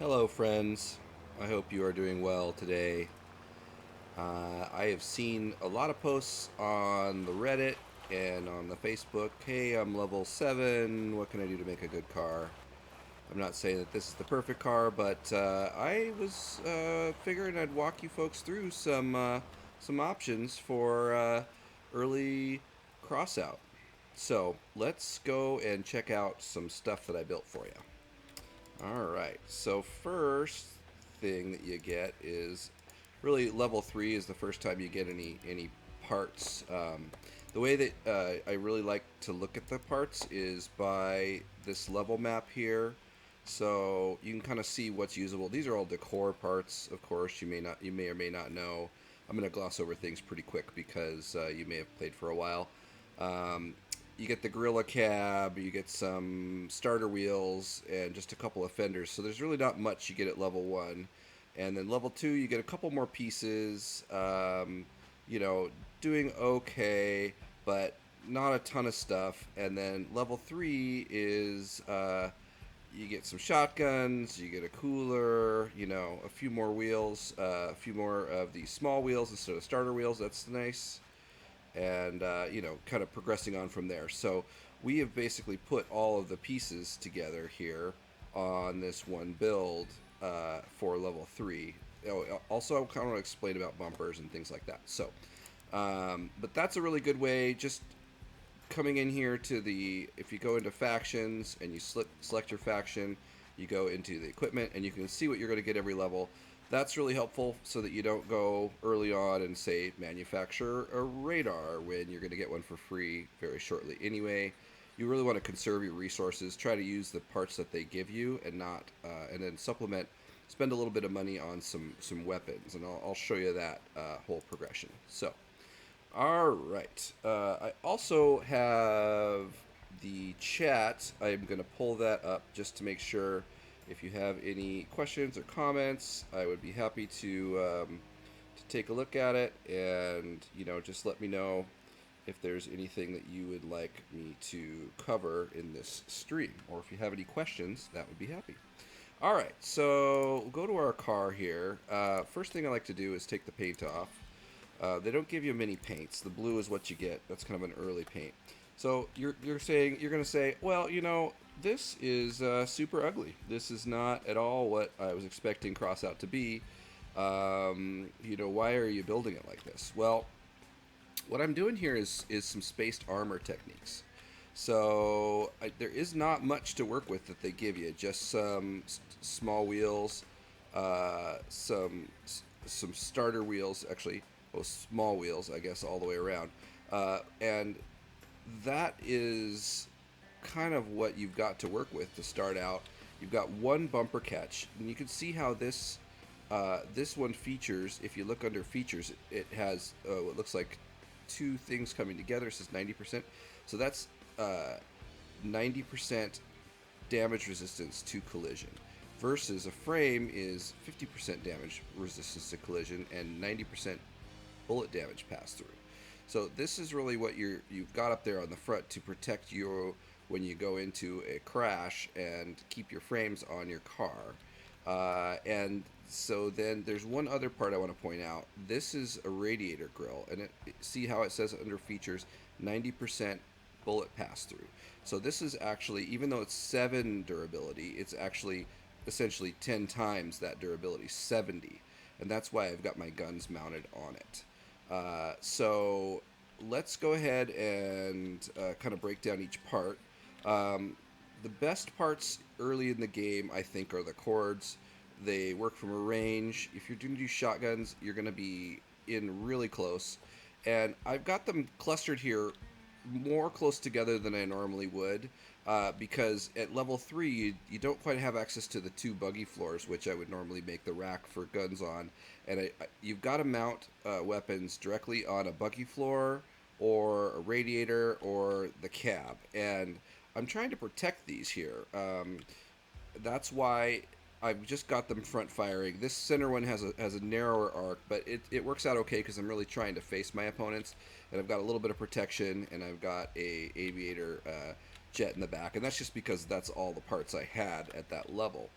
Hello, friends. I hope you are doing well today. I have seen a lot of posts on the Reddit and on the Facebook. Hey, I'm level 7. What can I do to make a good car? I'm not saying that this is the perfect car, but I was figuring I'd walk you folks through some options for early crossout. So let's go and check out some stuff that I built for you. All right. So first thing that you get is really level 3 is the first time you get any parts. The way that I really like to look at the parts is by this level map here. So you can kind of see what's usable. These are all decor parts, of course. You may or may not know. I'm going to gloss over things pretty quick because you may have played for a while. Um, you get the Gorilla cab, you get some starter wheels, and just a couple of fenders. So there's really not much you get at level 1. And then level 2, you get a couple more pieces, you know, doing okay, but not a ton of stuff. And then level 3 is you get some shotguns, you get a cooler, you know, a few more wheels, a few more of these small wheels instead of starter wheels. That's nice, and you know, kind of progressing on from there. So we have basically put all of the pieces together here on this one build for level 3. Oh, also, I kind of want to explain about bumpers and things like that. So, but that's a really good way. Just coming in here to the, if you go into factions and you select your faction, you go into the equipment and you can see what you're going to get every level. That's really helpful so that you don't go early on and say manufacture a radar when you're going to get one for free very shortly anyway. You really want to conserve your resources. Try to use the parts that they give you and not, and then supplement. Spend a little bit of money on some weapons, and I'll show you that whole progression. So, all right. I also have the chat. I'm going to pull that up just to make sure if you have any questions or comments, I would be happy to take a look at it, and you know, just let me know if there's anything that you would like me to cover in this stream, or if you have any questions, that would be happy. All right, so we'll go to our car here. First thing I like to do is take the paint off. They don't give you many paints. The blue is what you get. That's kind of an early paint. So you're saying, you're going to say, well, you know, this is super ugly. This is not at all what I was expecting Crossout to be. You know, why are you building it like this? Well, what I'm doing here is some spaced armor techniques. So there is not much to work with that they give you. Just some small wheels, some starter wheels, actually, well, small wheels, I guess, all the way around, and that is kind of what you've got to work with to start out. You've got one bumper catch, and you can see how this one features. If you look under features, it has what looks like two things coming together. It says 90%, so that's 90% damage resistance to collision. Versus a frame is 50% damage resistance to collision and 90% bullet damage pass through. So this is really what you've got up there on the front to protect you when you go into a crash and keep your frames on your car. And so then there's one other part I want to point out. This is a radiator grille, and see how it says under features 90% bullet pass through. So this is actually, even though it's 7 durability, it's actually essentially 10 times that durability, 70. And that's why I've got my guns mounted on it. So let's go ahead and kind of break down each part. The best parts early in the game, I think, are the cords. They work from a range. If you're going to do shotguns, you're going to be in really close. And I've got them clustered here more close together than I normally would, because at level 3 you don't quite have access to the 2 buggy floors, which I would normally make the rack for guns on, and you've got to mount weapons directly on a buggy floor or a radiator or the cab, and I'm trying to protect these here. That's why I've just got them front firing. This center one has a narrower arc, but it works out okay because I'm really trying to face my opponents, and I've got a little bit of protection, and I've got a aviator jet in the back, and that's just because that's all the parts I had at that level.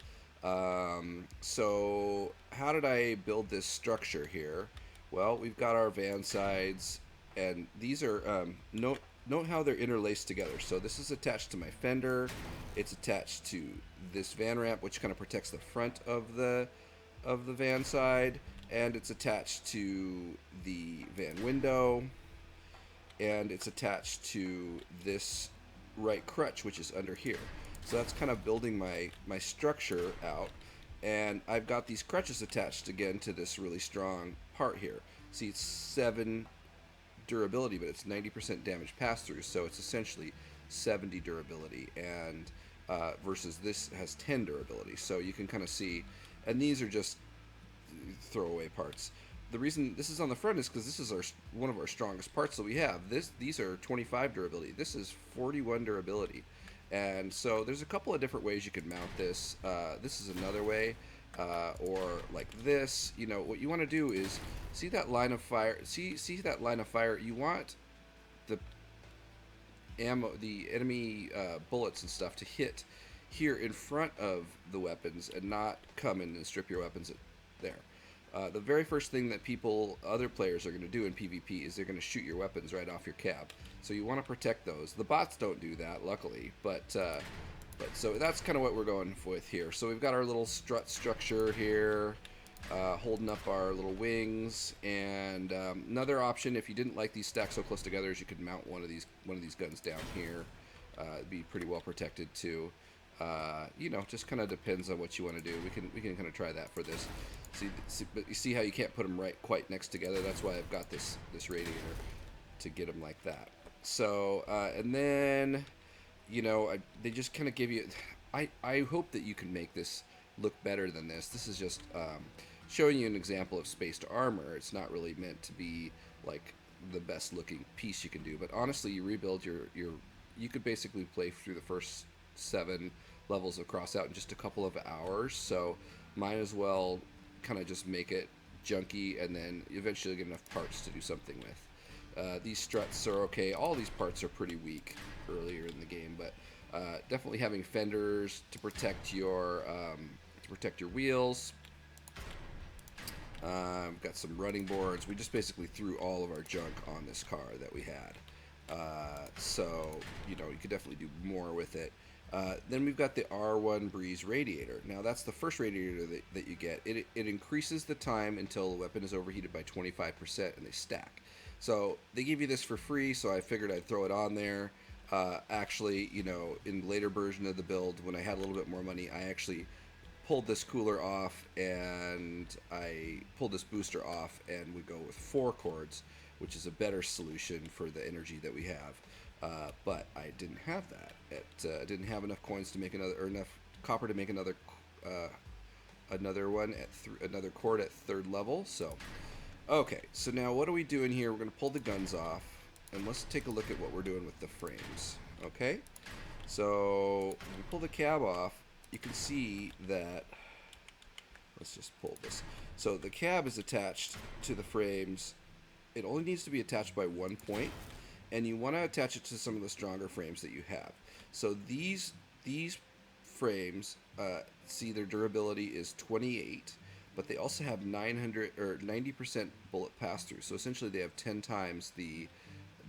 So how did I build this structure here? Well, we've got our van sides, and these are note how they're interlaced together. So this is attached to my fender. It's attached to this van ramp, which kind of protects the front of the van side, and it's attached to the van window, and it's attached to this right crutch, which is under here. So that's kind of building my structure out. And I've got these crutches attached again to this really strong part here. See, it's 7 durability, but it's 90% damage pass through, so it's essentially 70 durability, and versus this has 10 durability. So you can kind of see, and these are just throwaway parts. The reason this is on the front is because this is one of our strongest parts that we have. These are 25 durability. This is 41 durability, and so there's a couple of different ways you could mount this. This is another way, or like this. You know what you want to do is see that line of fire. See that line of fire. You want the ammo, the enemy bullets and stuff to hit here in front of the weapons and not come in and strip your weapons there. The very first thing that other players are going to do in PvP is they're going to shoot your weapons right off your cab. So you want to protect those. The bots don't do that, luckily, but so that's kind of what we're going with here. So we've got our little strut structure here, holding up our little wings, and another option, if you didn't like these stacked so close together, is you could mount one of these guns down here. It'd be pretty well protected too. You know, just kind of depends on what you want to do. We can kind of try that for this. But you see how you can't put them right quite next together. That's why I've got this radiator to get them like that. So and then, you know, they just kind of give you. I hope that you can make this look better than this. This is just showing you an example of spaced armor. It's not really meant to be like the best looking piece you can do. But honestly, you rebuild you could basically play through the first 7 levels of Crossout in just a couple of hours, so might as well kind of just make it junky and then eventually get enough parts to do something with. These struts are okay. All these parts are pretty weak earlier in the game, but definitely having fenders to protect your wheels. Got some running boards. We just basically threw all of our junk on this car that we had. So, you know, you could definitely do more with it. Then we've got the R1 Breeze Radiator. Now, that's the first radiator that you get. It increases the time until the weapon is overheated by 25%, and they stack. So they give you this for free, so I figured I'd throw it on there. Actually, you know, in the later version of the build, when I had a little bit more money, I actually pulled this cooler off, and I pulled this booster off, and we go with 4 cords, which is a better solution for the energy that we have. But I didn't have that. I didn't have enough coins to make another, or enough copper to make another one at another cord at 3rd level. So, okay. So now what are we doing here? We're going to pull the guns off, and let's take a look at what we're doing with the frames. Okay. So when we pull the cab off, you can see that. Let's just pull this. So the cab is attached to the frames. It only needs to be attached by 1 point, and you want to attach it to some of the stronger frames that you have. So these frames, see, their durability is 28, but they also have 900 or 90% bullet pass through. So essentially, they have 10 times the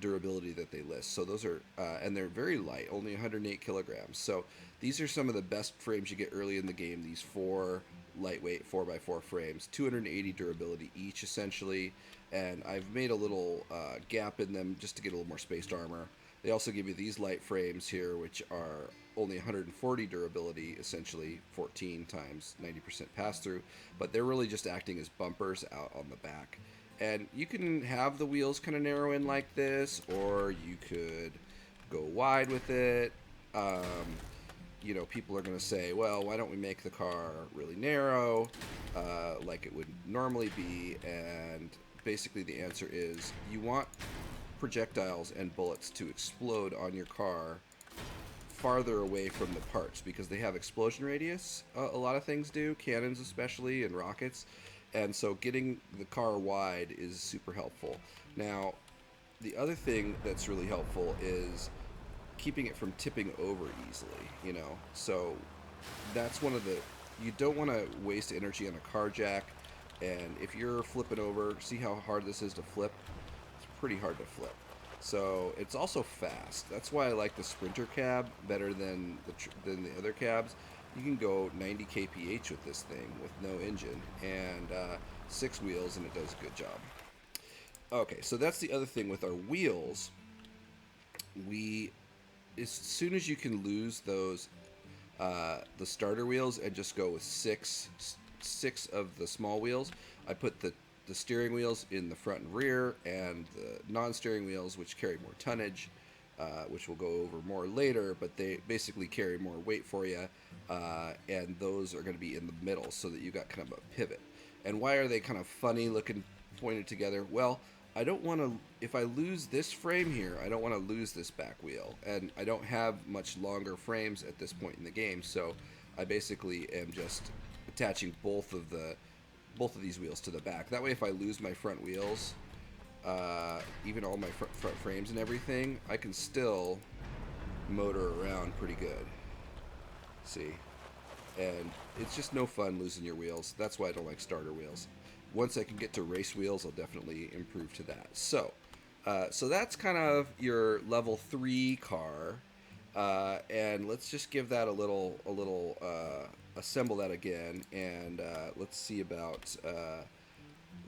durability that they list. So those are, and they're very light, only 108 kilograms. So these are some of the best frames you get early in the game. These 4 lightweight 4x4 frames, 280 durability each essentially, and I've made a little gap in them just to get a little more spaced armor. They also give you these light frames here, which are only 140 durability, essentially 14 times 90% pass through, but they're really just acting as bumpers out on the back. And you can have the wheels kind of narrow in like this, or you could go wide with it. You know, people are going to say, well, why don't we make the car really narrow, like it would normally be? And basically the answer is you want projectiles and bullets to explode on your car farther away from the parts, because they have explosion radius. A lot of things do, cannons especially, and rockets. And so getting the car wide is super helpful. Now, the other thing that's really helpful is keeping it from tipping over easily, you know. So that's one of the you don't want to waste energy on a car jack. And if you're flipping over, see how hard this is to flip? It's pretty hard to flip. So it's also fast. That's why I like the Sprinter cab better than the other cabs. You can go 90 kph with this thing with no engine and 6 wheels, and it does a good job. Okay, so that's the other thing with our wheels. We, as soon as you can lose those, the starter wheels and just go with six of the small wheels, I put the steering wheels in the front and rear, and the non-steering wheels, which carry more tonnage, which we'll go over more later, but they basically carry more weight for you, and those are going to be in the middle so that you got kind of a pivot. And why are they kind of funny looking pointed together? Well, I don't want to, if I lose this frame here, I don't want to lose this back wheel, and I don't have much longer frames at this point in the game, so I basically am just attaching both of these wheels to the back. That way, if I lose my front wheels, even all my front frames and everything, I can still motor around pretty good. See? And it's just no fun losing your wheels. That's why I don't like starter wheels. Once I can get to race wheels, I'll definitely improve to that. So that's kind of your level 3 car. And let's just give that a little assemble that again, and let's see about,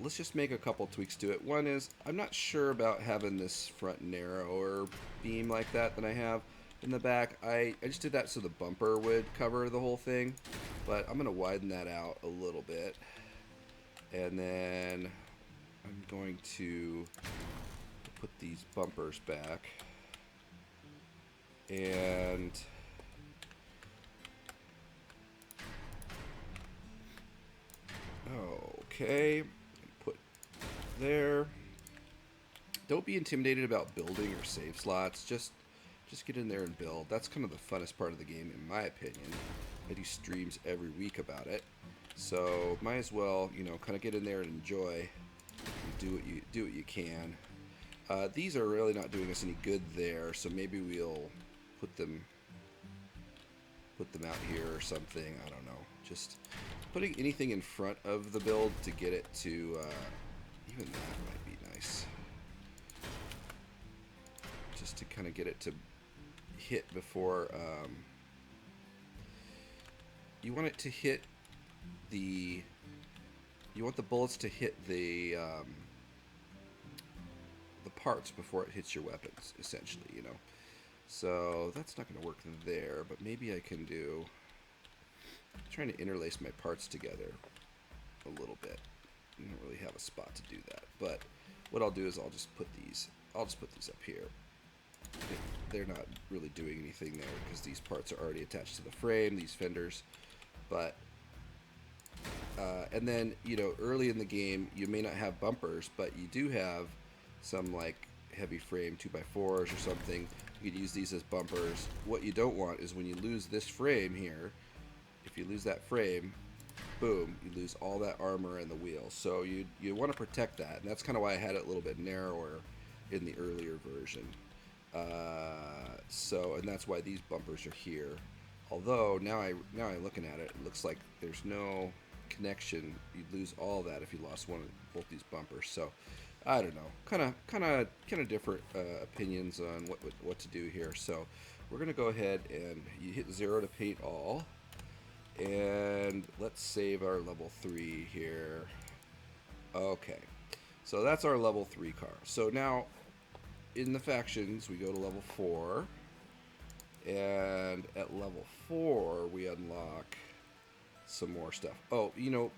let's just make a couple tweaks to it. One is, I'm not sure about having this front narrower beam like that I have in the back. I just did that so the bumper would cover the whole thing, but I'm going to widen that out a little bit. And then I'm going to put these bumpers back. And okay, put there. Don't be intimidated about building or save slots. Just get in there and build. That's kind of the funnest part of the game, in my opinion. I do streams every week about it, so might as well, kind of get in there and enjoy. And do what you can. These are really not doing us any good there, so maybe we'll put them out here or something. I don't know. Just putting anything in front of the build to get it to, even that might be nice. Just to kind of get it to hit before, you want it to hit you want the bullets to hit the parts before it hits your weapons, essentially, So that's not going to work there, but maybe I can do, I'm trying to interlace my parts together a little bit. I don't really have a spot to do that, but what I'll do is I'll just put these up here. They're not really doing anything there because these parts are already attached to the frame, these fenders, but and then, early in the game, you may not have bumpers, but you do have some, like, heavy frame 2x4s or something. You could use these as bumpers. What you don't want is when you lose this frame here, if you lose that frame, boom, you lose all that armor and the wheels. So you want to protect that, and that's kind of why I had it a little bit narrower in the earlier version. And that's why these bumpers are here. Although now I looking at it, it looks like there's no connection. You'd lose all that if you lost both these bumpers. So I don't know, kind of different opinions on what to do here. So we're gonna go ahead and you hit 0 to paint all, and let's save our level 3 here. Okay, so that's our level 3 car. So now in the factions we go to level 4, and at level 4 we unlock some more stuff. Oh,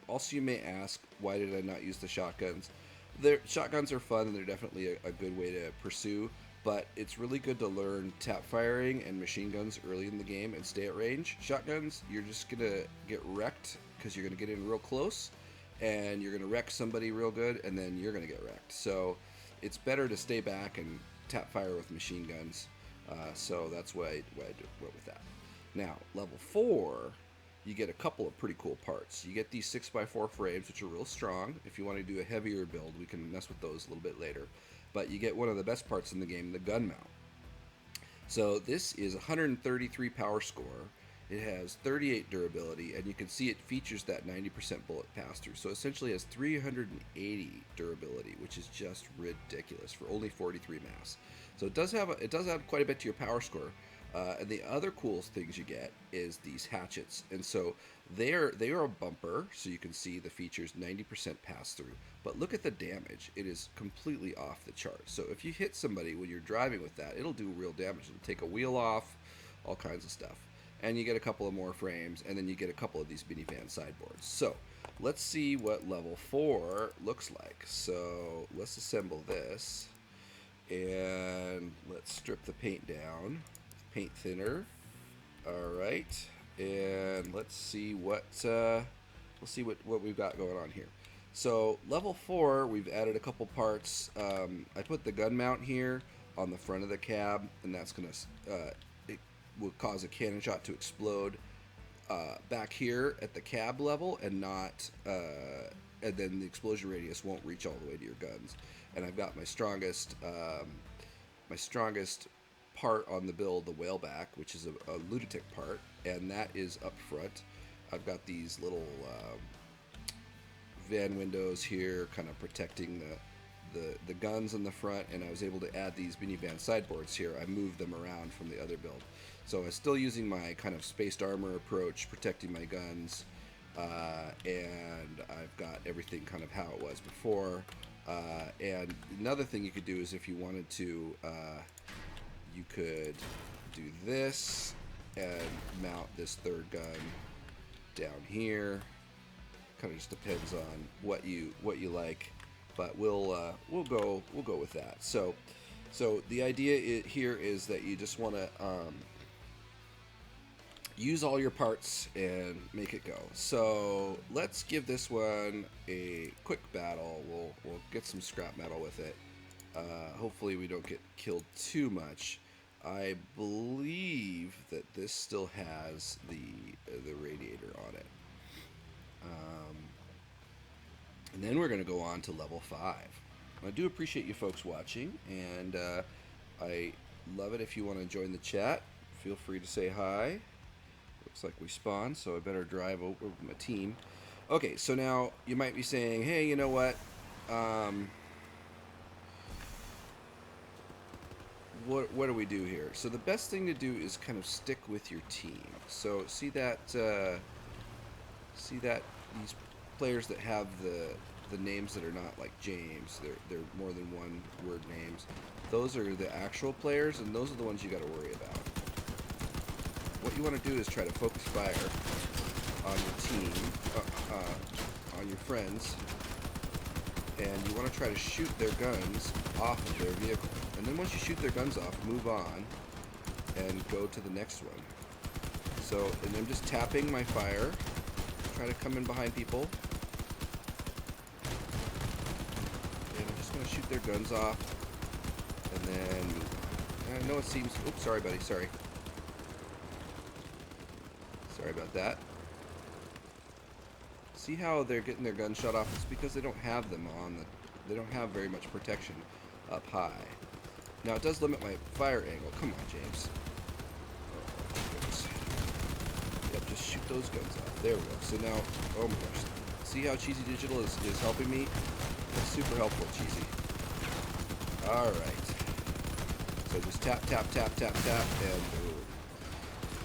also you may ask, why did I not use the shotguns? Shotguns are fun, and they're definitely a good way to pursue, but it's really good to learn tap firing and machine guns early in the game and stay at range. Shotguns, you're just going to get wrecked because you're going to get in real close, and you're going to wreck somebody real good, and then you're going to get wrecked. So it's better to stay back and tap fire with machine guns, so that's why I went with that. Now, level 4, you get a couple of pretty cool parts. You get these 6x4 frames, which are real strong. If you want to do a heavier build, we can mess with those a little bit later. But you get one of the best parts in the game, the gun mount. So this is 133 power score, It has 38 durability, and you can see it features that 90% bullet pass-through. So essentially it has 380 durability, which is just ridiculous for only 43 mass. So it does add quite a bit to your power score. And the other cool things you get is these hatchets, and so they are a bumper, so you can see the features 90% pass through. But look at the damage; it is completely off the chart. So if you hit somebody when you're driving with that, it'll do real damage. It'll take a wheel off, all kinds of stuff. And you get a couple of more frames, and then you get a couple of these minivan sideboards. So let's see what level 4 looks like. So let's assemble this, and let's strip the paint down. Paint thinner. All right, and let's see what we've got going on here. So level 4, we've added a couple parts. I put the gun mount here on the front of the cab, and that's gonna it will cause a cannon shot to explode back here at the cab level, and not and then the explosion radius won't reach all the way to your guns. And I've got my strongest part on the build, the whaleback, which is a lunatic part, and that is up front. I've got these little van windows here, kind of protecting the guns in the front, and I was able to add these minivan sideboards here. I moved them around from the other build, so I'm still using my kind of spaced armor approach, protecting my guns, and I've got everything kind of how it was before. And another thing you could do is, if you wanted to, you could do this and mount this third gun down here. Kind of just depends on what you like, but we'll go with that. So the idea here is that you just want to use all your parts and make it go. So let's give this one a quick battle. We'll get some scrap metal with it. Hopefully we don't get killed too much. I believe that this still has the radiator on it. And then we're going to go on to level 5. I do appreciate you folks watching, and I love it if you want to join the chat. Feel free to say hi. Looks like we spawned, so I better drive over with my team. Okay, so now you might be saying, hey, you know what? What do we do here? So the best thing to do is kind of stick with your team. So see that these players that have the names that are not like James, they're more than one word names. Those are the actual players, and those are the ones you got to worry about. What you want to do is try to focus fire on your team, on your friends, and you want to try to shoot their guns off of their vehicle. And then once you shoot their guns off, move on and go to the next one. So, and I'm just tapping my fire, try to come in behind people, and I'm just going to shoot their guns off. And then, I know it seems, oops, sorry buddy, sorry about that. See how they're getting their guns shot off? It's because they don't have them on they don't have very much protection up high. Now it does limit my fire angle. Come on, James. Oh, goodness. Yep, just shoot those guns off. There we go. So now, oh my gosh. See how Cheesy Digital is helping me? That's super helpful, Cheesy. Alright. So just tap, tap, tap, tap, tap, and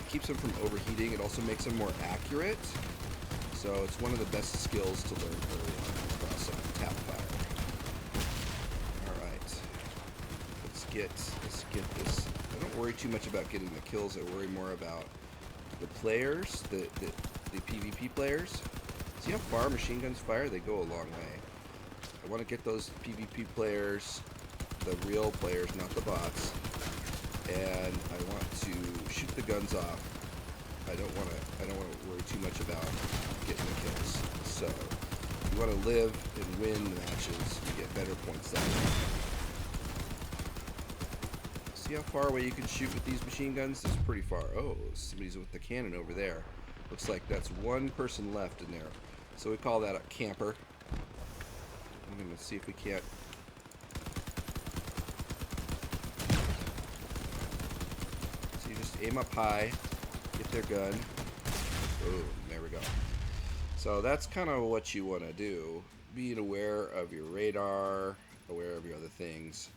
keeps them from overheating. It also makes them more accurate. So it's one of the best skills to learn early on. Also, tap fire. Alright. Let's get this. I don't worry too much about getting the kills. I worry more about the players, the PvP players. See how far machine guns fire? They go a long way. I want to get those PvP players, the real players, not the bots. And I want to shoot the guns off. I don't want to worry too much about getting the kills. So you want to live and win the matches. You get better points that way. See how far away you can shoot with these machine guns? It's pretty far. Oh, somebody's with the cannon over there. Looks like that's one person left in there. So we call that a camper. I'm going to see if we can't. So you just aim up high get their gun. Boom, there we go. So that's kind of what you want to do. Being aware of your radar, aware of your other things.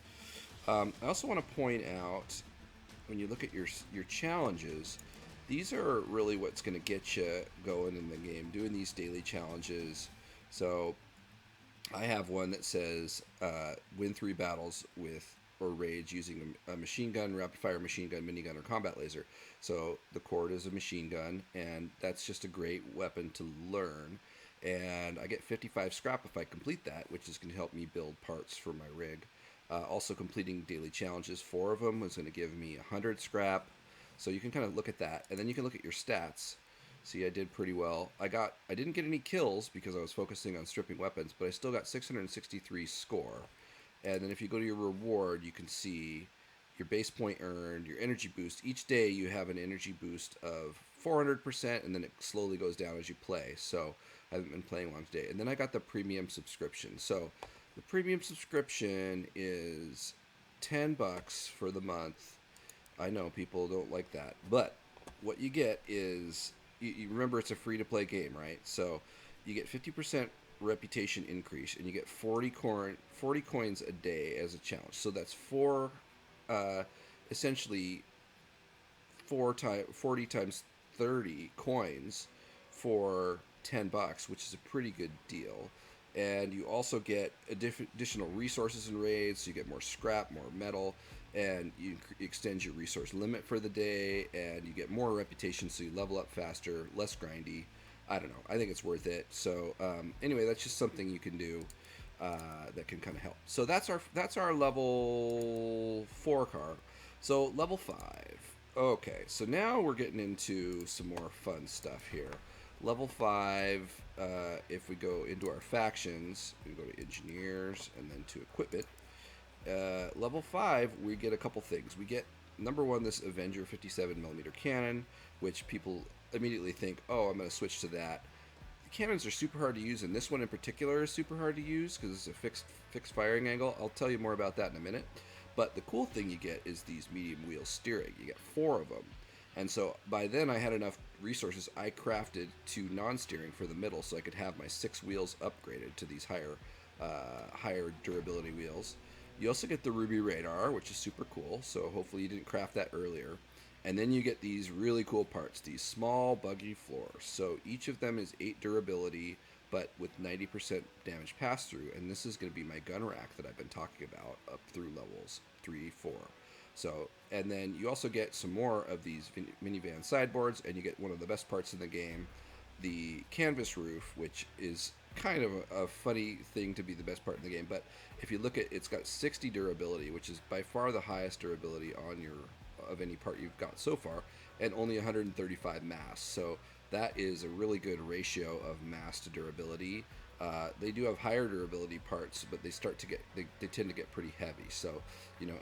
I also want to point out, when you look at your challenges, these are really what's going to get you going in the game, doing these daily challenges. So I have one that says win 3 battles with or raids using a machine gun, rapid fire machine gun, minigun, or combat laser. So the cord is a machine gun, and that's just a great weapon to learn. And I get 55 scrap if I complete that, which is going to help me build parts for my rig. Also, completing daily challenges, 4 of them, was going to give me 100 scrap. So you can kind of look at that, and then you can look at your stats. See, I did pretty well. I didn't get any kills because I was focusing on stripping weapons, but I still got 663 score. And then if you go to your reward, you can see your base point earned, your energy boost. Each day you have an energy boost of 400%, and then it slowly goes down as you play. So I haven't been playing long today. And then I got the premium subscription. So the premium subscription is $10 for the month. I know people don't like that, but what you get is, you remember it's a free to play game, right? So you get 50% reputation increase, and you get 40 coins a day as a challenge. So that's essentially 40 times 30 coins for $10, which is a pretty good deal. And you also get additional resources and raids, so you get more scrap, more metal, and you extend your resource limit for the day, and you get more reputation, so you level up faster, less grindy. I don't know. I think it's worth it. So anyway, that's just something you can do that can kind of help. So that's our level 4 car. So level 5. Okay, so now we're getting into some more fun stuff here. Level 5, if we go into our factions, we go to engineers and then to equipment. Level 5, we get a couple things. We get, number one, this Avenger 57mm cannon, which people immediately think, oh, I'm going to switch to that. The cannons are super hard to use, and this one in particular is super hard to use because it's a fixed firing angle. I'll tell you more about that in a minute. But the cool thing you get is these medium wheel steering. You get 4 of them. And so by then I had enough resources, I crafted 2 non-steering for the middle, so I could have my 6 wheels upgraded to these higher durability wheels. You also get the Ruby radar, which is super cool, so hopefully you didn't craft that earlier. And then you get these really cool parts, these small buggy floors. So each of them is 8 durability, but with 90% damage pass-through. And this is going to be my gun rack that I've been talking about up through levels 3, 4. So, and then you also get some more of these minivan sideboards, and you get one of the best parts in the game, the canvas roof, which is kind of a funny thing to be the best part in the game. But if you look at, it's got 60 durability, which is by far the highest durability of any part you've got so far, and only 135 mass. So that is a really good ratio of mass to durability. They do have higher durability parts, but they tend to get pretty heavy. So,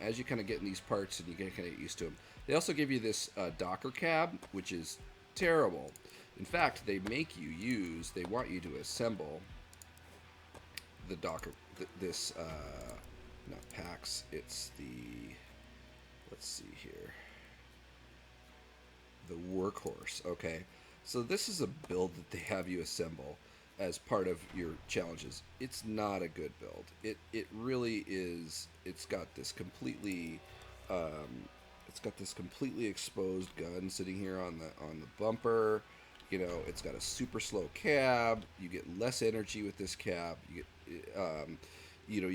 as you kind of get in these parts and you get kind of used to them. They also give you this Docker cab, which is terrible. In fact, they want you to assemble the Docker, not packs, it's let's see here, the Workhorse. Okay, so this is a build that they have you assemble as part of your challenges. It's not a good build. It really is. It's got this completely exposed gun sitting here on the bumper. It's got a super slow cab. You get less energy with this cab. You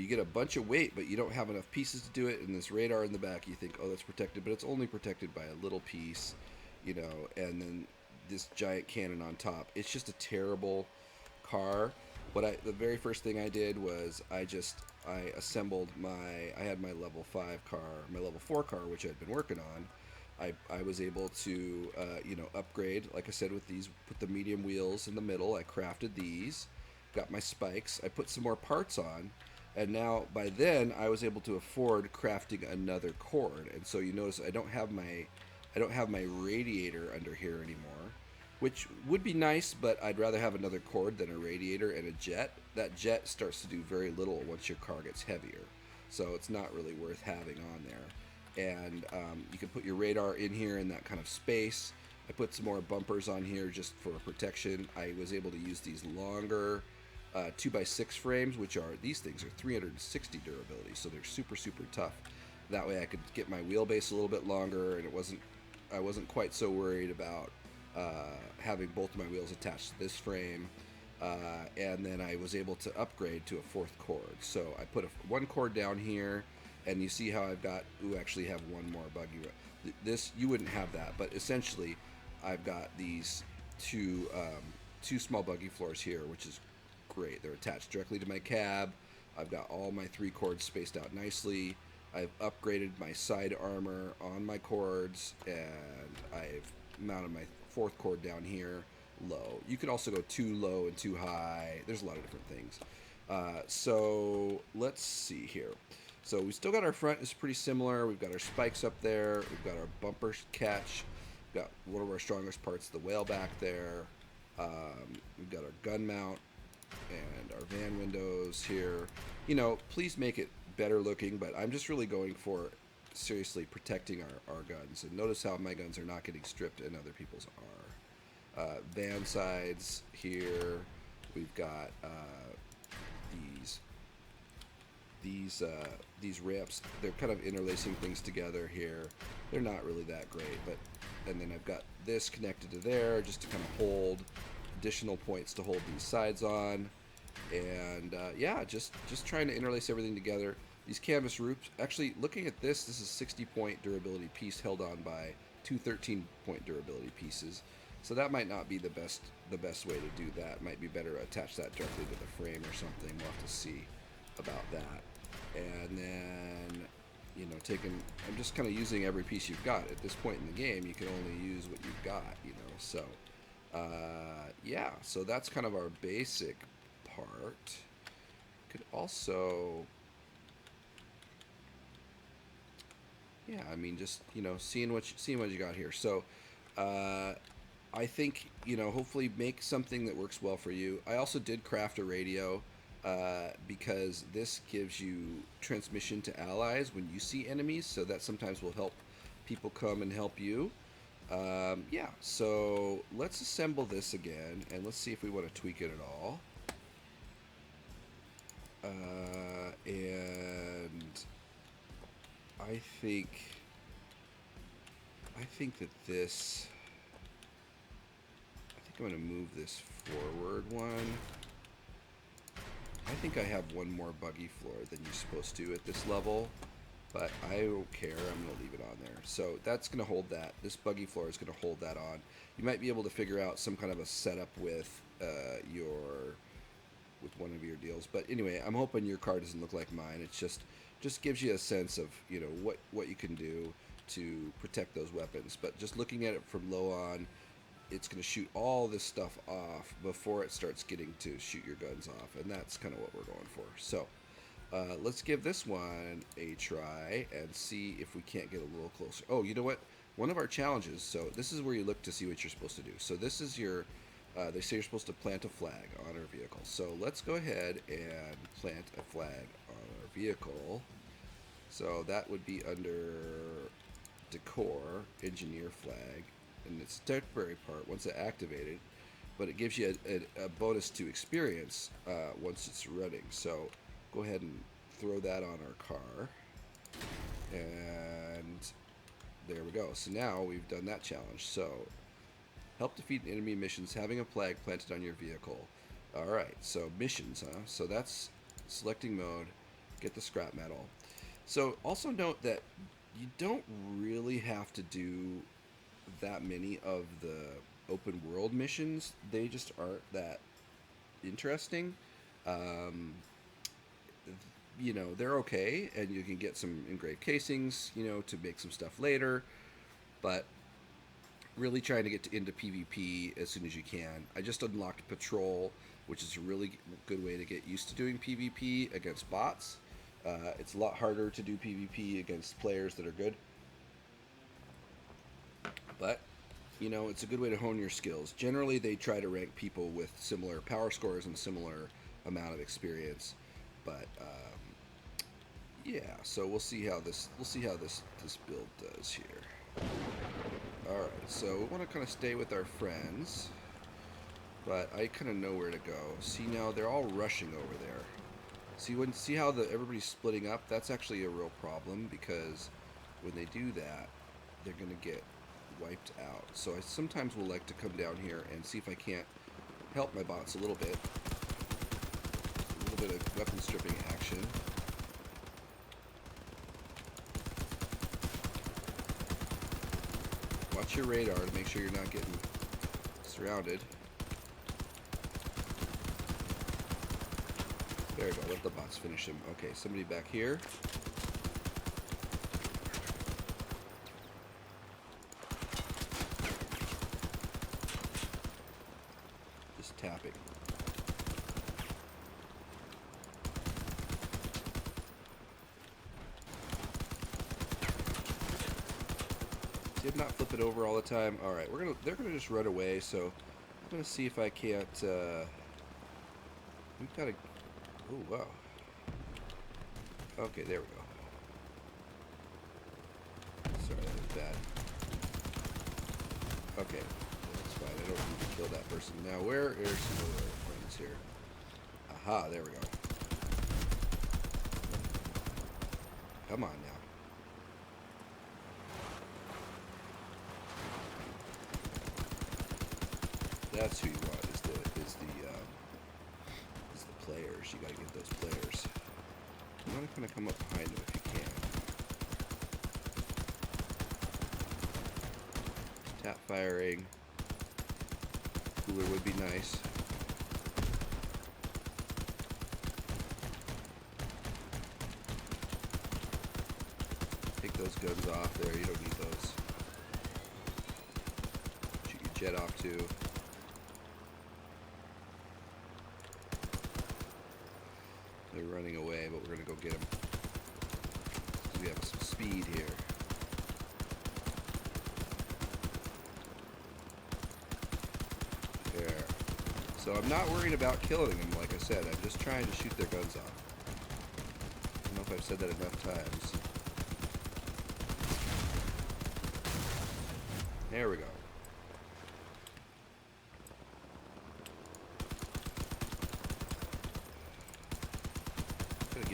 get a bunch of weight, but you don't have enough pieces to do it. And this radar in the back, you think, oh, that's protected, but it's only protected by a little piece, and then this giant cannon on top. It's just a terrible car. The very first thing I did was I assembled I had my level 5 car, my level 4 car, which I'd been working on. I was able to upgrade, like I said, with these, put the medium wheels in the middle. I crafted these, got my spikes, I put some more parts on, and now by then I was able to afford crafting another cord. And so you notice I don't have my radiator under here anymore, which would be nice, but I'd rather have another cord than a radiator and a jet. That jet starts to do very little once your car gets heavier, so it's not really worth having on there. And you can put your radar in here in that kind of space. I put some more bumpers on here just for protection. I was able to use these longer 2x6 frames, which are, these things are 360 durability, so they're super, super tough. That way I could get my wheelbase a little bit longer, and I wasn't quite so worried about having both of my wheels attached to this frame. And then I was able to upgrade to a fourth cord. So I put one cord down here, and you see how I've got, actually have one more buggy. This, you wouldn't have that, but essentially I've got these two small buggy floors here, which is great. They're attached directly to my cab. I've got all my 3 cords spaced out nicely. I've upgraded my side armor on my cords, and I've mounted my 4th cord down here low. You could also go too low and too high. There's a lot of different things. So let's see here. So we still got our front is pretty similar. We've got our spikes up there. We've got our bumper catch. We've got one of our strongest parts, the whale back there. We've got our gun mount and our van windows here. You know, please make it better looking, but I'm just really going for seriously protecting our guns. And notice how my guns are not getting stripped and other people's are. Van sides here. We've got these ramps. They're kind of interlacing things together here. They're not really that great, but, and then I've got this connected to there just to kind of hold additional points to hold these sides on. And yeah, just trying to interlace everything together. These canvas roofs, actually looking at this is 60-point durability piece held on by 2 13-point durability pieces. So that might not be the best way to do that. Might be better to attach that directly to the frame or something. We'll have to see about that. And then, you know, I'm just kind of using every piece you've got. At this point in the game, you can only use what you've got, you know. So, yeah, so that's kind of our basic part. Could also, yeah, I mean, just, you know, seeing what you got here. So, I think, you know, hopefully make something that works well for you. I also did craft a radio because this gives you transmission to allies when you see enemies, so that sometimes will help people come and help you. Yeah, so let's assemble this again, and let's see if we want to tweak it at all. And I think that this, I'm going to move this forward one. I think I have one more buggy floor than you're supposed to at this level, but I don't care. I'm going to leave it on there. So that's going to hold that. This buggy floor is going to hold that on. You might be able to figure out some kind of a setup with one of your deals. But anyway, I'm hoping your car doesn't look like mine. It's just gives you a sense of, you know, what you can do to protect those weapons. But just looking at it from low on, it's going to shoot all this stuff off before it starts getting to shoot your guns off, and that's kind of what we're going for. So let's give this one a try and see if we can't get a little closer. Oh, you know what? One of our challenges, so this is where you look to see what you're supposed to do. So this is your, they say you're supposed to plant a flag on our vehicle. So let's go ahead and plant a flag on our vehicle. So that would be under decor, engineer flag. And it's a temporary part once it's activated, but it gives you a bonus to experience once it's running. So go ahead and throw that on our car, and there we go. So now we've done that challenge. So help defeat enemy missions having a flag planted on your vehicle. All right, so missions, huh? So that's selecting mode, get the scrap metal. So also note that you don't really have to do that many of the open world missions. They just aren't that interesting. You know, they're okay, and you can get some engraved casings, you know, to make some stuff later, but really trying to get into PvP as soon as you can. I just unlocked Patrol, which is a really good way to get used to doing PvP against bots. It's a lot harder to do PvP against players that are good, but you know, it's a good way to hone your skills. Generally, they try to rank people with similar power scores and similar amount of experience, but yeah. So we'll see how this build does here. Alright, so we want to kind of stay with our friends, but I kind of know where to go. See, now they're all rushing over there. See how everybody's splitting up? That's actually a real problem, because when they do that, they're going to get wiped out. So I sometimes will like to come down here and see if I can't help my bots a little bit. A little bit of weapon stripping action. Watch your radar to make sure you're not getting surrounded. There we go. Let the bots finish him. Okay, somebody back here. Just tapping. Did not flip it over all the time. All right, they're gonna just run away. So I'm gonna see if I can't. We've got to. Oh wow. Okay, there we go. Sorry, that was bad. Okay, that's fine. I don't need to kill that person. Now, where are some other friends here? Aha, there we go. Come on now. That's who you want, is the players. You gotta get those players. You wanna kinda come up behind them if you can. Tap firing. Cooler would be nice. Take those guns off there, you don't need those. Shoot your jet off too. They're running away, but we're going to go get them. We have some speed here. There. So I'm not worried about killing them, like I said. I'm just trying to shoot their guns off. I don't know if I've said that enough times. There we go. Gotta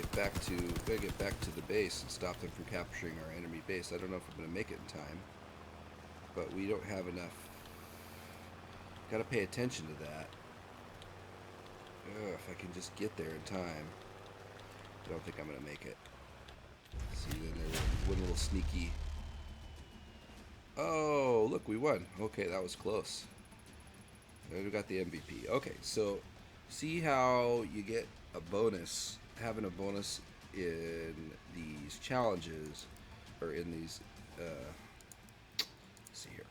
get back to the base and stop them from capturing our enemy base. I don't know if I'm gonna make it in time, but we don't have enough. Gotta pay attention to that. If I can just get there in time. I don't think I'm gonna make it. See, then there was one little sneaky. Oh, look, we won. Okay, that was close. And we got the MVP. Okay, so see how you get a bonus. Having a bonus in these challenges, or in these, let's see here,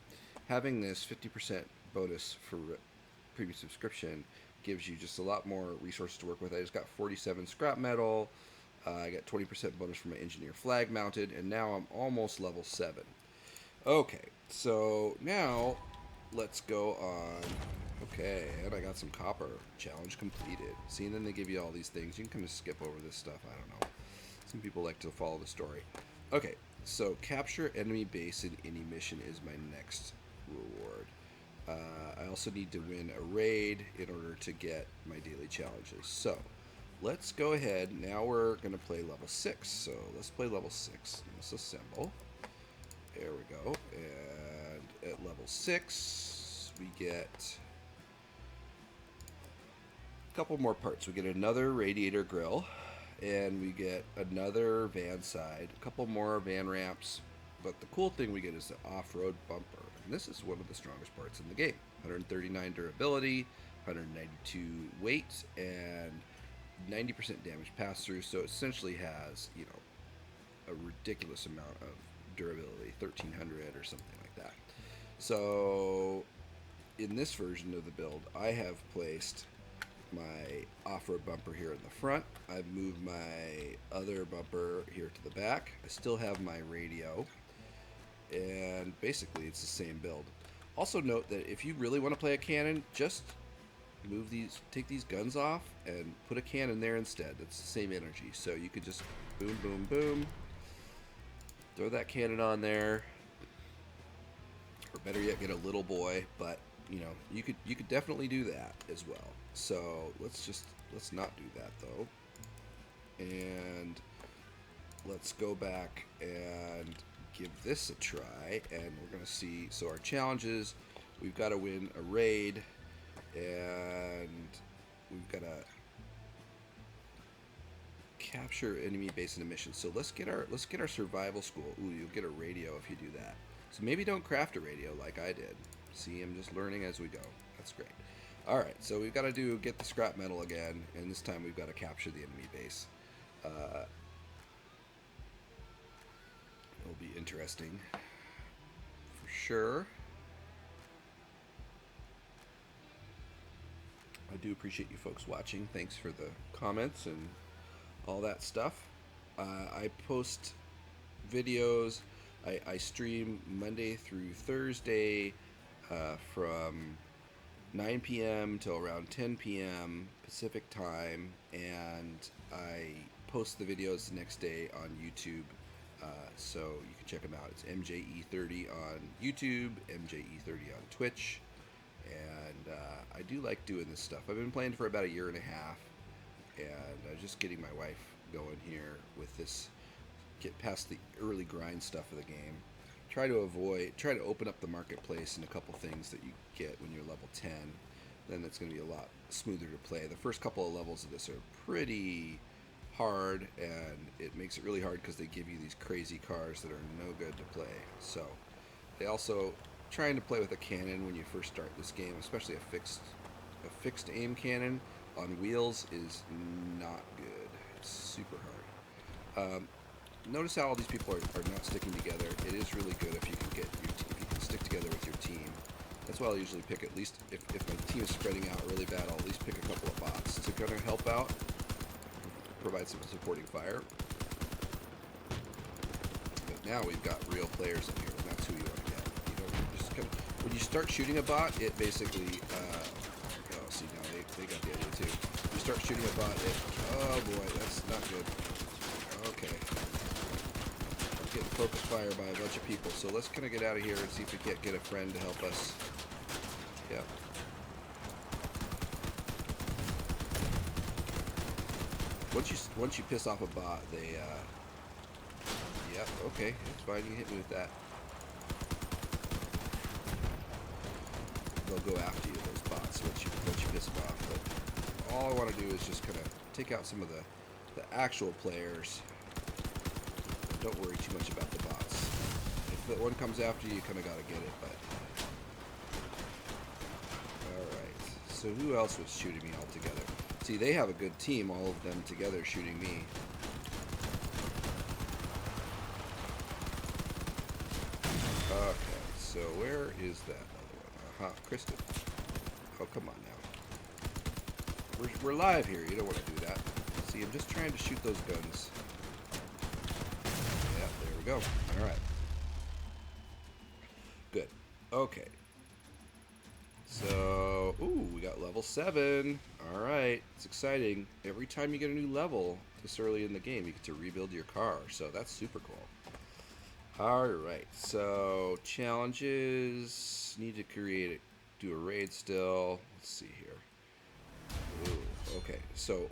having this 50% bonus for premium subscription gives you just a lot more resources to work with. I just got 47 scrap metal, I got 20% bonus for my engineer flag mounted, and now I'm almost level 7. Okay, so now let's go on. Okay, and I got some copper. Challenge completed. See, and then they give you all these things. You can kind of skip over this stuff. I don't know. Some people like to follow the story. Okay, so capture enemy base in any mission is my next reward. I also need to win a raid in order to get my daily challenges. So, let's go ahead. Now we're going to play level 6. So, let's play level 6. Let's assemble. There we go. And at level 6, we get couple more parts. We get another Radiator Grille, and we get another van side, a couple more van ramps, but the cool thing we get is the off-road bumper, and this is one of the strongest parts in the game. 139 durability, 192 weight, and 90% damage pass-through, so it essentially has, you know, a ridiculous amount of durability, 1300 or something like that. So in this version of the build, I have placed my off-road bumper here in the front. I've moved my other bumper here to the back. I still have my radio, and basically it's the same build. Also note that if you really want to play a cannon, just take these guns off and put a cannon there instead. That's the same energy. So you could just boom, boom, boom, throw that cannon on there, Better yet, get a little boy, but you know, you could definitely do that as well. So let's not do that though, and let's go back and give this a try, and we're gonna see. So our challenges, we've got to win a raid, and we've got to capture enemy base in a mission. So let's get our survival school. Ooh, you'll get a radio if you do that. So maybe don't craft a radio like I did. See, I'm just learning as we go. That's great. All right, so we've got to get the scrap metal again, and this time we've got to capture the enemy base. It'll be interesting for sure. I do appreciate you folks watching. Thanks for the comments and all that stuff. I post videos. I stream Monday through Thursday from 9 p.m. till around 10 p.m. Pacific time, and I post the videos the next day on YouTube. So you can check them out. It's MJE30 on YouTube, MJE30 on Twitch, and I do like doing this stuff. I've been playing for about a year and a half, and I'm just getting my wife going here with this, get past the early grind stuff of the game. Try to open up the marketplace and a couple things that you get when you're level 10. Then it's going to be a lot smoother to play. The first couple of levels of this are pretty hard, and it makes it really hard because they give you these crazy cars that are no good to play. So they also, trying to play with a cannon when you first start this game, especially a fixed aim cannon on wheels, is not good. It's super hard. Notice how all these people are not sticking together. It is really good if you can if you can stick together with your team. That's why I'll usually pick, at least if my team is spreading out really bad, I'll at least pick a couple of bots to kind of help out, provide some supporting fire. But now we've got real players in here, and that's who you want to get. You don't just kind of, when you start shooting a bot, it basically oh, see, now they got the idea too. You start shooting a bot, oh boy, that's not good. Okay. I'm getting focus fire by a bunch of people, so let's kind of get out of here and see if we can't get a friend to help us. Yeah. Once you piss off a bot, they yep, okay, it's fine, you can hit me with that. They'll go after you, those bots, once you piss them off. But all I want to do is just kind of take out some of the actual players. Don't worry too much about the bots. If that one comes after you, you kind of got to get it, but alright, so who else was shooting me all together? See, they have a good team, all of them together shooting me. Okay, so where is that other one? Aha, Kristen. Oh, come on now. We're live here, you don't want to do that. See, I'm just trying to shoot those guns. Yeah, there we go. Alright. Good. Okay. So, ooh, we got level 7. Alright, it's exciting. Every time you get a new level this early in the game, you get to rebuild your car. So that's super cool. Alright, so challenges. Need to do a raid still. Let's see here. Ooh, okay, so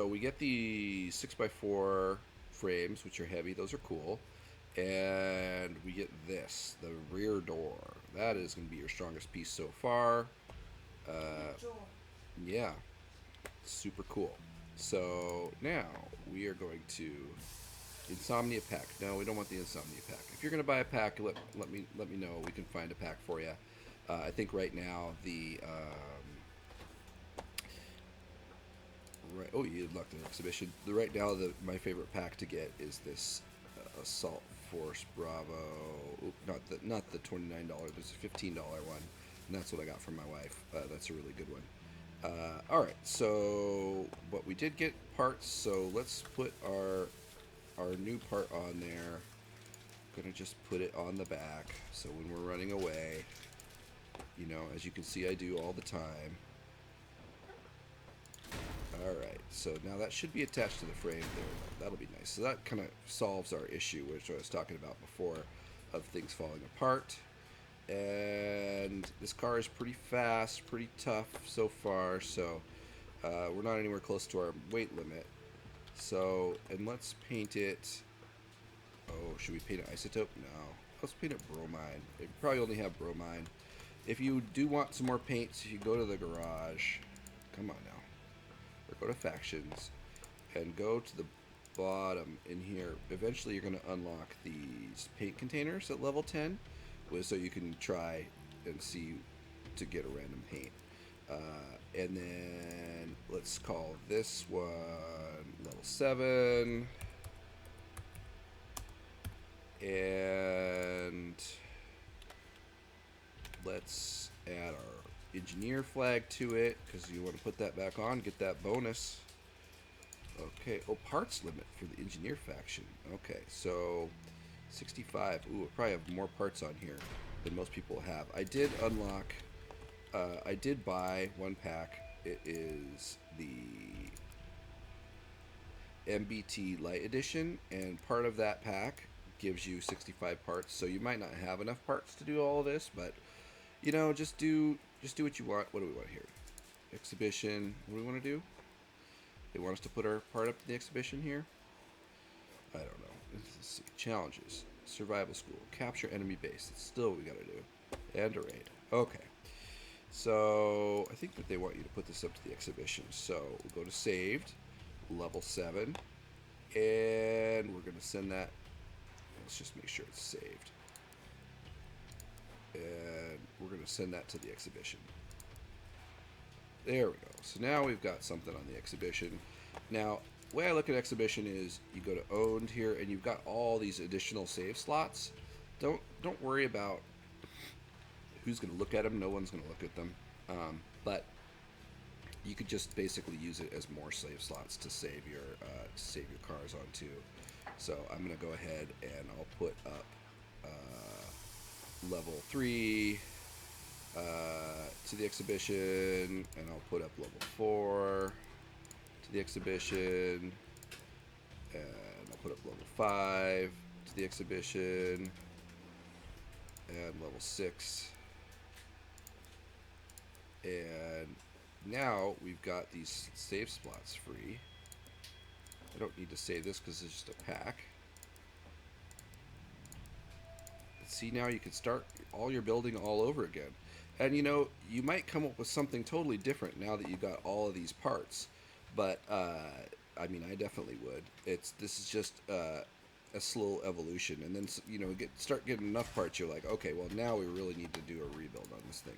we get the 6x4 frames, which are heavy. Those are cool. And we get this, the rear door. That is going to be your strongest piece so far. Yeah, super cool. So now we are going to Insomnia pack. No, we don't want the Insomnia pack. If you're going to buy a pack, let me know. We can find a pack for you. I think right now the oh, you lucked in the exhibition. Right now, my favorite pack to get is this Assault Force Bravo. Oop, not the $29. There's a $15 one, and that's what I got from my wife. That's a really good one. All right, so but we did get parts. So let's put our new part on there. I'm gonna just put it on the back, so when we're running away, you know, as you can see, I do all the time. Alright, so now that should be attached to the frame there. That'll be nice. So that kind of solves our issue, which I was talking about before, of things falling apart. And this car is pretty fast, pretty tough so far, so we're not anywhere close to our weight limit. So, and let's paint it. Oh, should we paint it isotope? No. Let's paint it bromine. It probably only have bromine. If you do want some more paints, you go to the garage. Come on now. Or go to factions. And go to the bottom in here. Eventually you're going to unlock these paint containers at level 10. So you can try and see to get a random paint. And then let's call this one level 7. And let's add our engineer flag to it because you want to put that back on, get that bonus. Okay, oh, parts limit for the engineer faction. Okay, so 65. Ooh, I probably have more parts on here than most people have. I did unlock, I did buy one pack. It is the MBT Light Edition, and part of that pack gives you 65 parts. So you might not have enough parts to do all of this, but you know, just do what you want. What do we want here? Exhibition. What do we want to do? They want us to put our part up to the exhibition here. I don't know. Let's see. Challenges. Survival school. Capture enemy base. That's still what we gotta do. And a raid. Okay. So I think that they want you to put this up to the exhibition. So we'll go to saved. Level 7. And we're gonna send that. Let's just make sure it's saved. And we're gonna send that to the exhibition. There we go. So now we've got something on the exhibition. Now, the way I look at exhibition is you go to owned here and you've got all these additional save slots. Don't worry about who's going to look at them. No one's going to look at them. But you could just basically use it as more save slots to save your cars onto. So I'm going to go ahead and I'll put up level 3 to the exhibition, and I'll put up level 4 to the exhibition, and I'll put up level 5 to the exhibition, and level 6. And now we've got these save slots free. I don't need to save this because it's just a pack. See, now you can start all your building all over again. And you know, you might come up with something totally different now that you got all of these parts. But I mean, I definitely would. This is just a slow evolution, and then you know, start getting enough parts. You're like, okay, well now we really need to do a rebuild on this thing.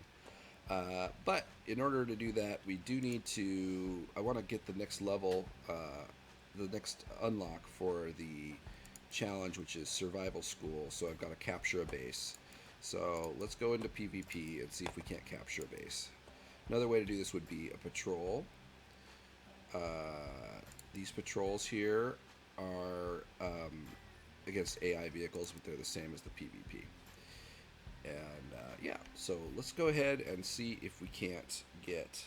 But in order to do that, we do need to. I want to get the next level, the next unlock for the challenge, which is survival school. So I've got to capture a base. So let's go into PvP and see if we can't capture a base. Another way to do this would be a patrol. These patrols here are against AI vehicles, but they're the same as the PvP. And yeah, so let's go ahead and see if we can't get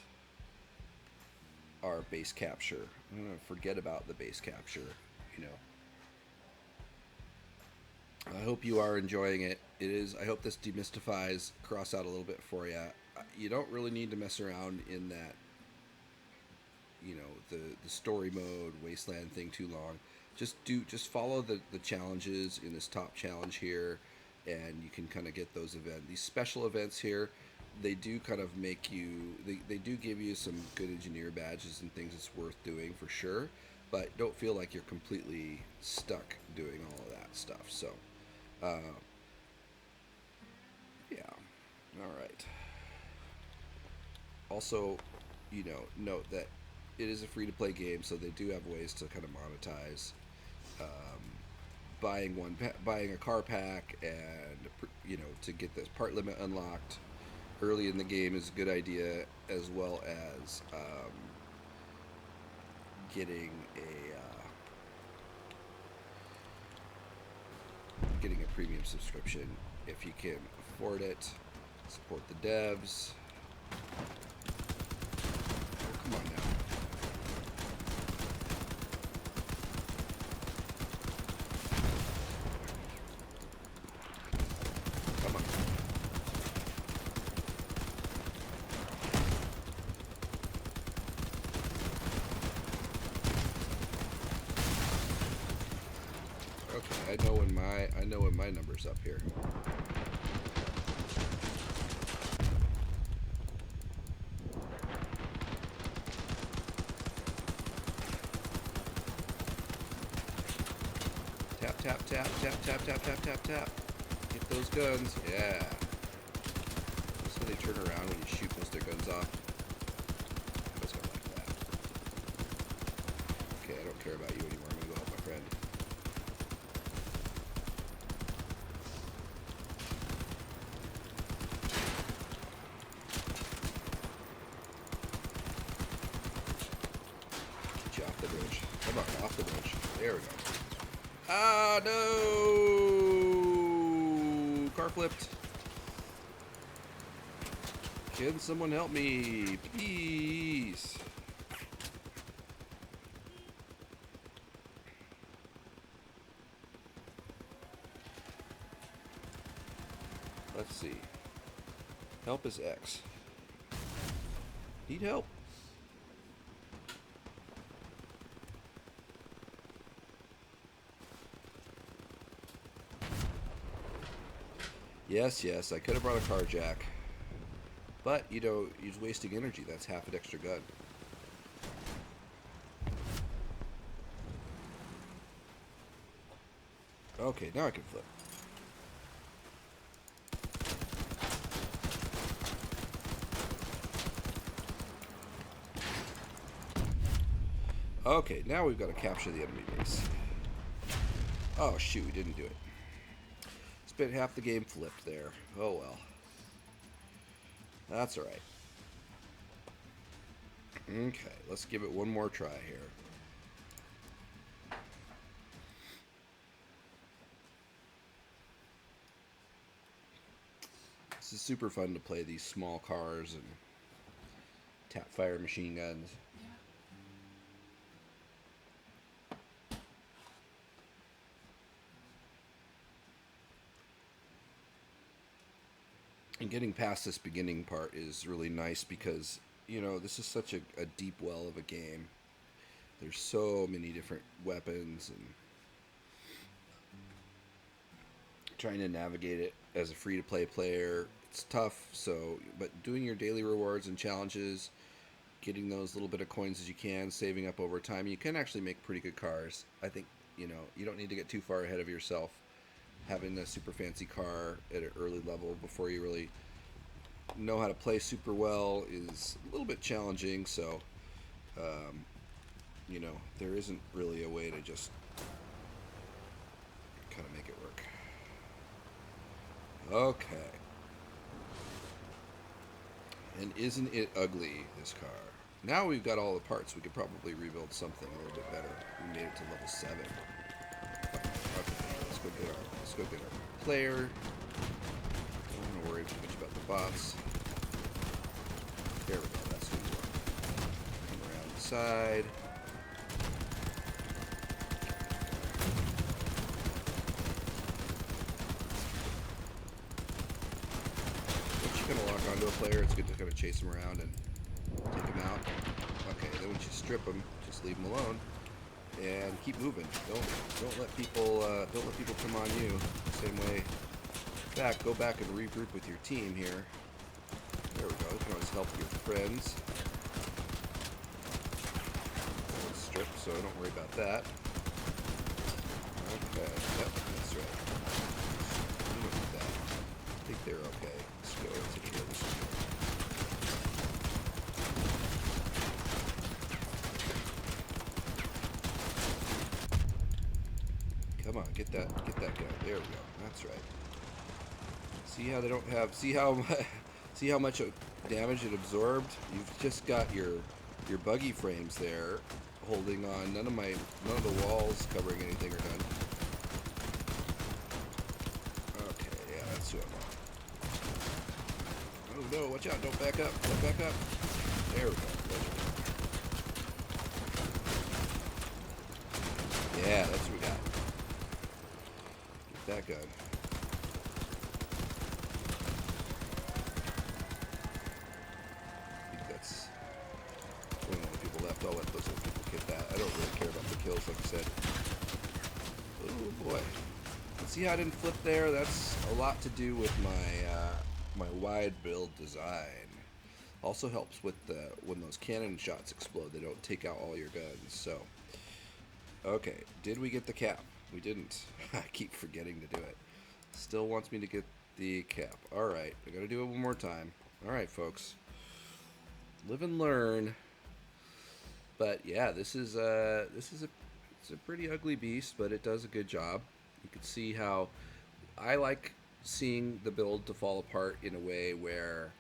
our base capture. I'm going to forget about the base capture, you know. I hope you are enjoying it. It is. I hope this demystifies cross out a little bit for you. You don't really need to mess around in that, you know, the story mode wasteland thing too long. Just follow the challenges in this top challenge here, and you can kind of get those events. These special events here, they do kind of make you. They do give you some good engineer badges and things it's worth doing for sure. But don't feel like you're completely stuck doing all of that stuff. So. Yeah. All right. Also, you know, note that it is a free-to-play game, so they do have ways to kind of monetize. Buying a car pack, and you know, to get this part limit unlocked early in the game is a good idea, as well as getting a premium subscription if you can afford it. Support the devs. Oh, come on now. Come on. I know when my number's up here. Tap, tap, tap, tap, tap, tap, tap, tap, tap. Get those guns. Yeah. That's how they turn around when you shoot most of their guns off. I was gonna like that. Okay, I don't care about you anymore. I'm gonna go help my friend. Get you off the bridge. Come on, off the bridge. There we go. Ah, no! Car flipped. Can someone help me? Please. Let's see. Help is X. Need help? Yes, yes, I could have brought a car jack. But, you know, he's wasting energy. That's half an extra gun. Okay, now I can flip. Okay, now we've got to capture the enemy base. Oh, shoot, we didn't do it. Spent half the game flipped there. Oh, well. That's alright. Okay, let's give it one more try here. This is super fun to play these small cars and tap fire machine guns. And getting past this beginning part is really nice because, you know, this is such a deep well of a game. There's so many different weapons, and trying to navigate it as a free-to-play player, it's tough. So, but doing your daily rewards and challenges, getting those little bit of coins as you can, saving up over time, you can actually make pretty good cars. I think, you know, you don't need to get too far ahead of yourself. Having the super fancy car at an early level before you really know how to play super well is a little bit challenging. So, you know, there isn't really a way to just kind of make it work. Okay. And isn't it ugly, this car? Now we've got all the parts. We could probably rebuild something a little bit better. We made it to level 7. Okay, let's go get our player. Don't want to worry too much about the bots. There we go, that's good work. Come around the side. Once you kind of lock onto a player, it's good to kind of chase them around and take them out. Okay, then once you strip them, just leave them alone. And keep moving. Don't let people come on you. Same way. Go back and regroup with your team here. There we go. You can always help your friends. Strip, so don't worry about that. Okay, yep, that's right. Look at that. I think they're okay. Let's go and take care of this one. Come on, get that guy. There we go. That's right. See how they don't have. See how much damage it absorbed. You've just got your buggy frames there, holding on. None of the walls covering anything are done. Okay, yeah, that's what I want. Oh no! Watch out! Don't back up! Don't back up! There we go. Yeah, that's what we got. That gun. I think that's only one people left. I'll let those other people get that. I don't really care about the kills, like I said. Oh boy. See how I didn't flip there? That's a lot to do with my wide build design. Also helps with when those cannon shots explode, they don't take out all your guns. So, okay, did we get the cap? We didn't. I keep forgetting to do it. Still wants me to get the cap. All right, I gotta do it one more time. All right, folks, live and learn. But yeah, this is it's a pretty ugly beast, but it does a good job. You can see how I like seeing the build to fall apart in a way where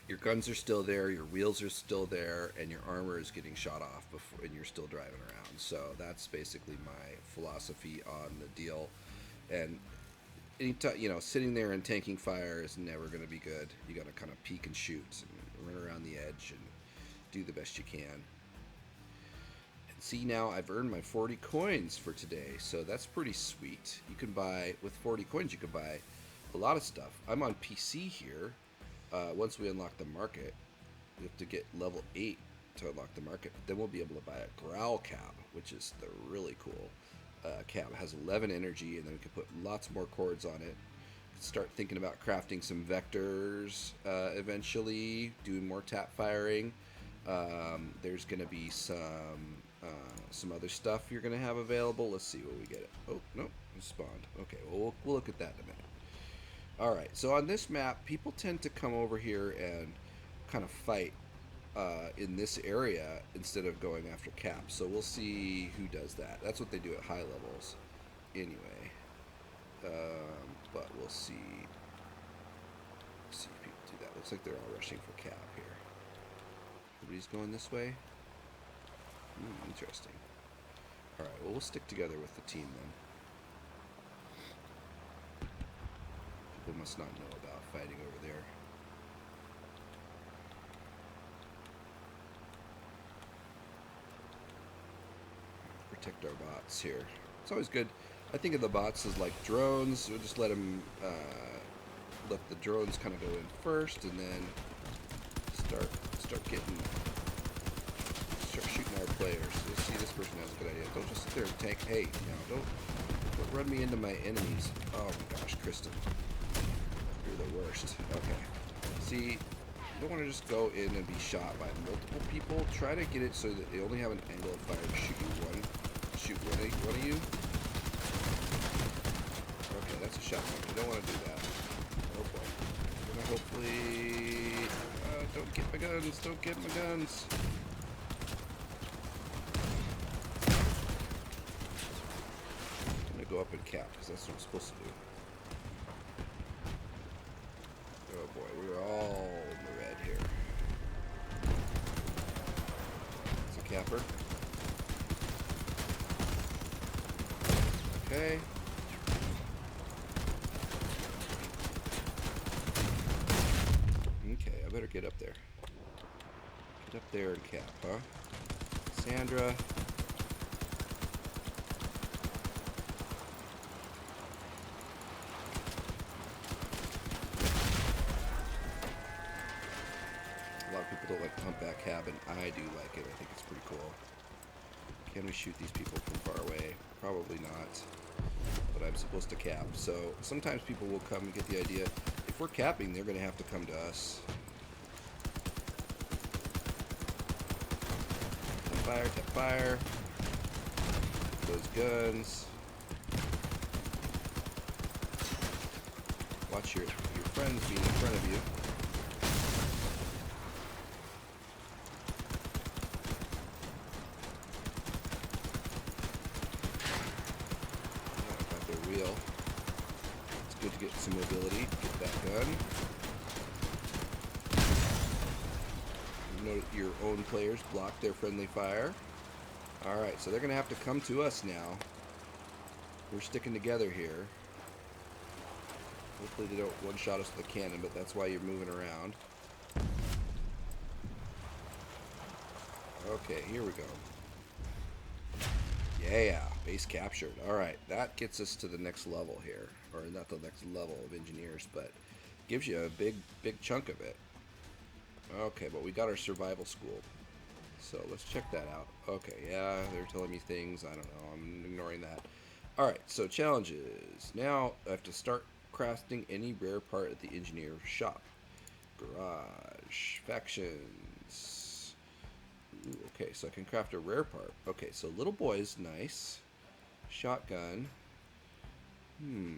your guns are still there, your wheels are still there, and your armor is getting shot off before, and you're still driving around. So that's basically my philosophy on the deal. And anytime, sitting there and tanking fire is never going to be good. You got to kind of peek and shoot and run around the edge and do the best you can. See, now I've earned my 40 coins for today, so that's pretty sweet. You can buy, with 40 coins, you can buy a lot of stuff. I'm on PC here. Once we unlock the market, we have to get level 8 to unlock the market. Then we'll be able to buy a growl cab, which is the really cool cab. It has 11 energy, and then we can put lots more cords on it. Start thinking about crafting some vectors eventually, doing more tap firing. There's going to be some other stuff you're going to have available. Let's see what we get. Oh, no, it spawned. Okay, well, we'll look at that in a minute. All right, so on this map, people tend to come over here and kind of fight in this area instead of going after caps. So we'll see who does that. That's what they do at high levels anyway. But we'll see. See if people do that. Looks like they're all rushing for cap here. Everybody's going this way? Interesting. Alright, well, we'll stick together with the team then. People must not know about fighting over there. Protect our bots here. It's always good. I think of the bots as like drones. We'll just let them, let the drones kind of go in first, and then start shooting our players. You'll see this person has a good idea. Don't just sit there and tank. Hey, don't run me into my enemies. Oh my gosh, Kristen, you're the worst. Okay. See, you don't want to just go in and be shot by multiple people. Try to get it so that they only have an angle of fire to shoot one of you. Okay, that's a shotgun. You don't want to do that. Oh boy. I'm gonna hopefully don't get my guns. Don't get my guns. I'm gonna go up and cap because that's what I'm supposed to do. Oh boy, we're all in the red here. It's a capper. Okay. Okay, I better get up there. Get up there and cap, huh? Sandra. A lot of people don't like the humpback cab, and I do like it. I think it's pretty cool. Can we shoot these people from far away? Probably not. But I'm supposed to cap. So sometimes people will come and get the idea. If we're capping, they're going to have to come to us. Tap fire. Those guns. Watch your friends being in front of you. Got their wheel. It's good to get some mobility. Get that gun. Note your own players block their friendly fire. Alright, so they're going to have to come to us now. We're sticking together here. Hopefully they don't one-shot us with a cannon, but that's why you're moving around. Okay, here we go. Yeah, base captured. Alright, that gets us to the next level here. Or not the next level of engineers, but gives you a big chunk of it. Okay, but we got our survival school. So let's check that out. Okay, yeah, they're telling me things. I don't know. I'm ignoring that. Alright, so challenges. Now I have to start crafting any rare part at the engineer shop. Garage. Factions. Ooh, okay, so I can craft a rare part. Okay, so little boy's nice. Shotgun. I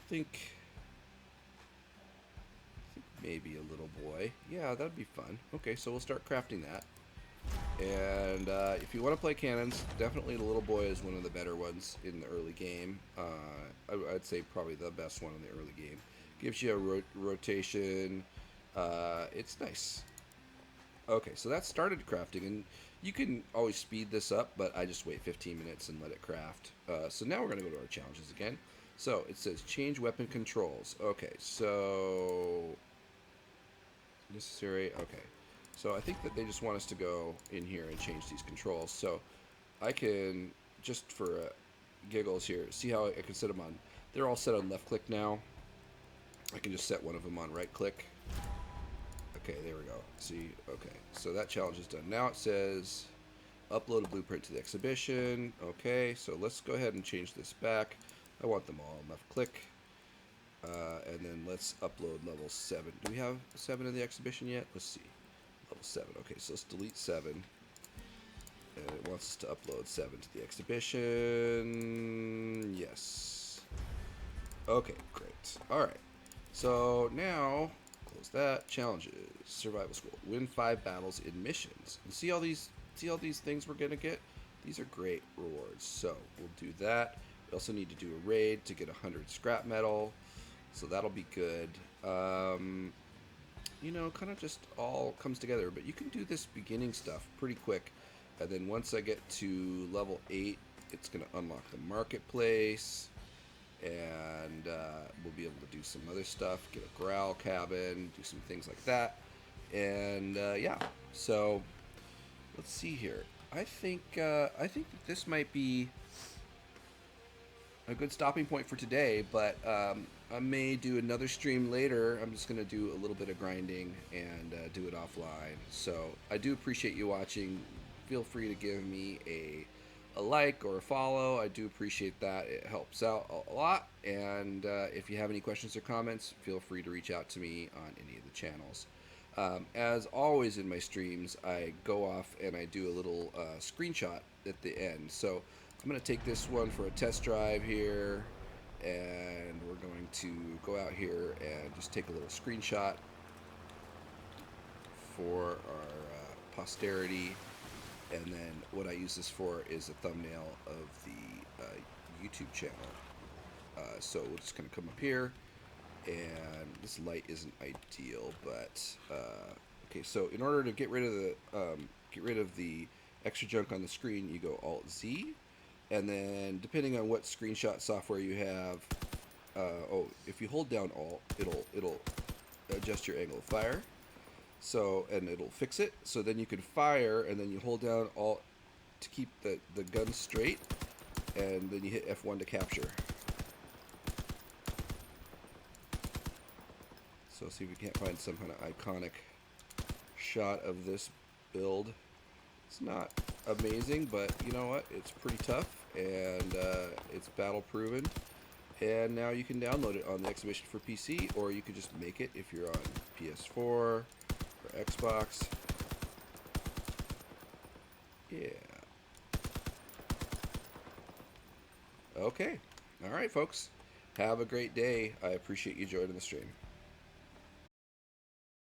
think maybe a little boy. Yeah, that'd be fun. Okay, so we'll start crafting that. And if you want to play cannons, definitely the little boy is one of the better ones in the early game. I'd say probably the best one in the early game. Gives you a rotation. It's nice. Okay, so that started crafting, and you can always speed this up, but I just wait 15 minutes and let it craft. So now we're going to go to our challenges again. So it says change weapon controls. Okay, so necessary. Okay, so I think that they just want us to go in here and change these controls. So I can, just for giggles here, see how I can set them on. They're all set on left click now. I can just set one of them on right click. Okay, there we go. See, okay, so that challenge is done. Now it says upload a blueprint to the exhibition. Okay, so let's go ahead and change this back. I want them all left click. And then let's upload level 7. Do we have 7 in the exhibition yet? Let's see. Level 7. Okay, so let's delete 7. And it wants us to upload 7 to the exhibition. Yes. Okay, great. Alright. So now, close that. Challenges. Survival school. Win 5 battles in missions. And see all these things we're gonna get? These are great rewards. So we'll do that. We also need to do a raid to get 100 scrap metal. So that'll be good. You know, kind of just all comes together. But you can do this beginning stuff pretty quick. And then once I get to level 8, it's going to unlock the marketplace. And we'll be able to do some other stuff. Get a growl cabin. Do some things like that. And yeah, so let's see here. I think that this might be a good stopping point for today, but I may do another stream later. I'm just going to do a little bit of grinding and do it offline. So I do appreciate you watching. Feel free to give me a like or a follow. I do appreciate that. It helps out a lot. And if you have any questions or comments, feel free to reach out to me on any of the channels. As always in my streams, I go off and I do a little screenshot at the end. So I'm going to take this one for a test drive here, and we're going to go out here and just take a little screenshot for our posterity. And then what I use this for is a thumbnail of the YouTube channel. So we're just going to come up here, and this light isn't ideal, but okay. So in order to get rid of the extra junk on the screen, you go Alt Z. And then, depending on what screenshot software you have, if you hold down Alt, it'll adjust your angle of fire. So, and it'll fix it. So then you can fire, and then you hold down Alt to keep the gun straight, and then you hit F1 to capture. So see if we can't find some kind of iconic shot of this build. It's not amazing, but you know what? It's pretty tough, and it's battle proven. And now you can download it on the exhibition for PC, or you could just make it if you're on PS4 or Xbox. Yeah. Okay. All right, folks. Have a great day. I appreciate you joining the stream.